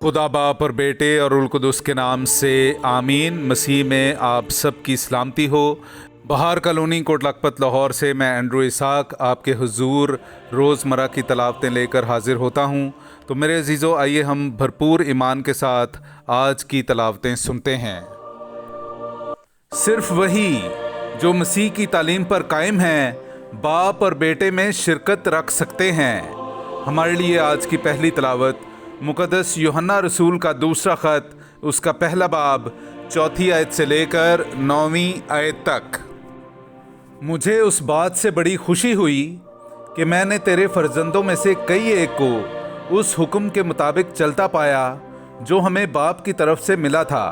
खुदा बाप और बेटे और रुल कुदुस के नाम से आमीन। मसीह में आप सब की सलामती हो। बहार कॉलोनी कोट लखपत लाहौर से मैं एंड्रू इसाक आपके हुजूर रोज़मर्रा की तलावतें लेकर हाजिर होता हूँ। तो मेरे अजीज़ों, आइए हम भरपूर ईमान के साथ आज की तलावतें सुनते हैं। सिर्फ वही जो मसीह की तालीम पर कायम हैं बाप और बेटे में शिरकत रख सकते हैं। हमारे लिए आज की पहली तलावत मुक़द्दस यूहन्ना रसूल का दूसरा ख़त, उसका पहला बाब, 4 आयत से लेकर 9 आयत तक। मुझे उस बात से बड़ी खुशी हुई कि मैंने तेरे फर्जंदों में से कई एक को उस हुक्म के मुताबिक चलता पाया जो हमें बाप की तरफ से मिला था।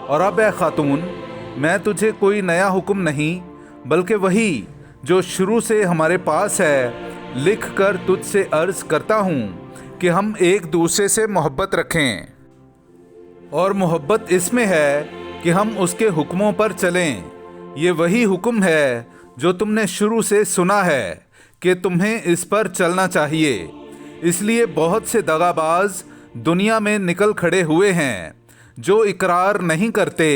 और अब ए खातून, मैं तुझे कोई नया हुक्म नहीं बल्कि वही जो शुरू से हमारे पास है लिख कर तुझसे अर्ज़ करता हूँ कि हम एक दूसरे से मोहब्बत रखें। और मोहब्बत इसमें है कि हम उसके हुक्मों पर चलें। ये वही हुक्म है जो तुमने शुरू से सुना है कि तुम्हें इस पर चलना चाहिए। इसलिए बहुत से दगाबाज दुनिया में निकल खड़े हुए हैं जो इकरार नहीं करते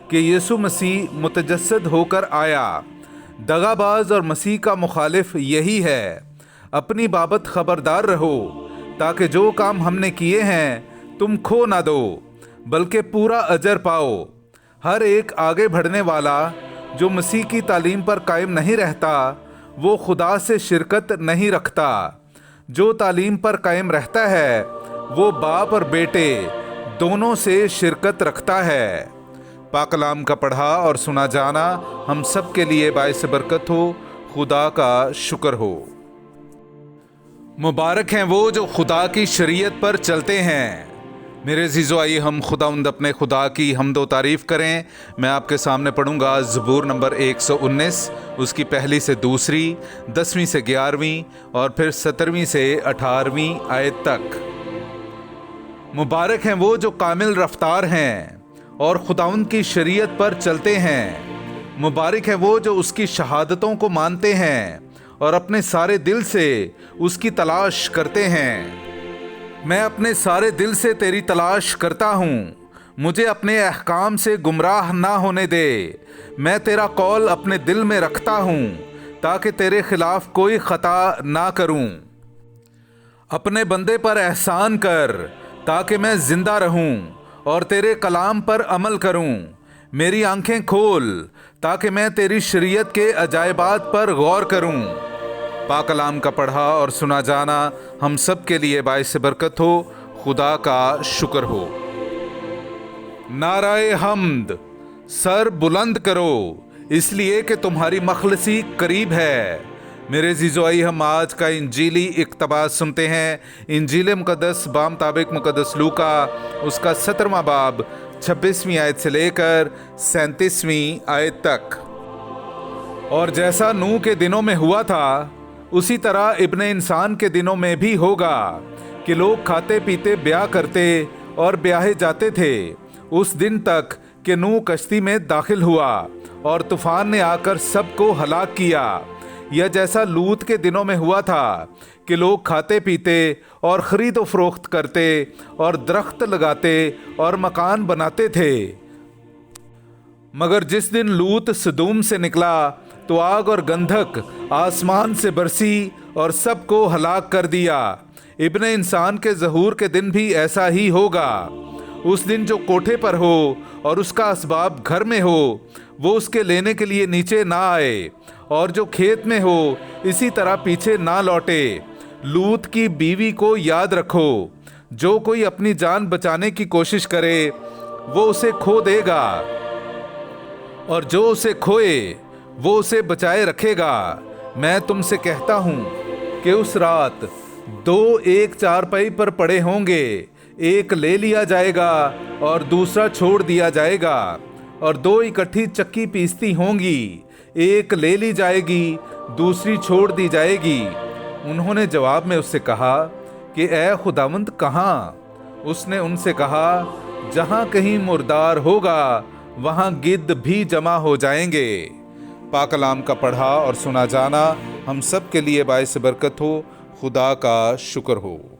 कि यीशु मसीह मुतजस्सद होकर आया। दगाबाज और मसीह का मुखालिफ यही है। अपनी बाबत खबरदार रहो ताकि जो काम हमने किए हैं तुम खो ना दो बल्कि पूरा अजर पाओ। हर एक आगे बढ़ने वाला जो मसीह की तालीम पर कायम नहीं रहता वो खुदा से शिरकत नहीं रखता। जो तालीम पर कायम रहता है वो बाप और बेटे दोनों से शिरकत रखता है। पाक कलाम का पढ़ा और सुना जाना हम सब के लिए बाइस बरकत हो। खुदा का शुक्र हो। मुबारक हैं वो जो खुदा की शरीयत पर चलते हैं। मेरे अज़ीज़ों, आइए हम खुदावंद अपने खुदा की हम्दो तारीफ़ करें। मैं आपके सामने पढ़ूंगा ज़बूर नंबर 119, उसकी पहली से दूसरी, 10वीं से 11वीं और फिर 17वीं से 18वीं आयत तक। मुबारक हैं वो जो कामिल रफ्तार हैं और खुदावंद की शरीयत पर चलते हैं। मुबारक है वो जो उसकी शहादतों को मानते हैं और अपने सारे दिल से उसकी तलाश करते हैं। मैं अपने सारे दिल से तेरी तलाश करता हूँ, मुझे अपने अहकाम से गुमराह ना होने दे। मैं तेरा कौल अपने दिल में रखता हूँ ताकि तेरे खिलाफ कोई ख़ता ना करूँ। अपने बंदे पर एहसान कर ताकि मैं ज़िंदा रहूँ और तेरे कलाम पर अमल करूँ। मेरी आंखें खोल ताकि मैं तेरी शरीयत के अजायबात पर गौर करूँ। पाक कलाम का पढ़ा और सुना जाना हम सब के लिए बाइस बरकत हो। खुदा का शुक्र हो। नाराए हम्द, सर बुलंद करो इसलिए कि तुम्हारी मखलसी करीब है। मेरे अज़ीज़ों, आइए हम आज का इंजीली इक़्तबास सुनते हैं। इंजील मुक़द्दस बामुताबिक मुक़द्दस लूका, उसका 17वां बाब, 26वीं आयत से लेकर 37वीं आयत तक। और जैसा नूह के दिनों में हुआ था उसी तरह इब्ने इंसान के दिनों में भी होगा कि लोग खाते पीते ब्याह करते और ब्याहे जाते थे उस दिन तक कि नूह कश्ती में दाखिल हुआ और तूफान ने आकर सबको हलाक किया। यह जैसा लूत के दिनों में हुआ था कि लोग खाते पीते और ख़रीद व फरोख्त करते और दरख्त लगाते और मकान बनाते थे। मगर जिस दिन लूत सदूम से निकला तो आग और गंधक आसमान से बरसी और सबको हलाक कर दिया। इब्ने इंसान के ज़हूर के दिन भी ऐसा ही होगा। उस दिन जो कोठे पर हो और उसका असबाब घर में हो वो उसके लेने के लिए नीचे ना आए, और जो खेत में हो इसी तरह पीछे ना लौटे। लूत की बीवी को याद रखो। जो कोई अपनी जान बचाने की कोशिश करे वो उसे खो देगा, और जो उसे खोए वो उसे बचाए रखेगा। मैं तुमसे कहता हूँ कि उस रात 2 एक चारपाई पर पड़े होंगे, एक ले लिया जाएगा और दूसरा छोड़ दिया जाएगा। और 2 इकट्ठी चक्की पीसती होंगी, एक ले ली जाएगी दूसरी छोड़ दी जाएगी। उन्होंने जवाब में उससे कहा कि ए खुदावंद, कहाँ? उसने उनसे कहा, जहाँ कहीं मुर्दार होगा वहाँ गिद्ध भी जमा हो जाएंगे। पाक कलाम का पढ़ा और सुना जाना हम सब के लिए बाइस बरकत हो। खुदा का शुक्र हो।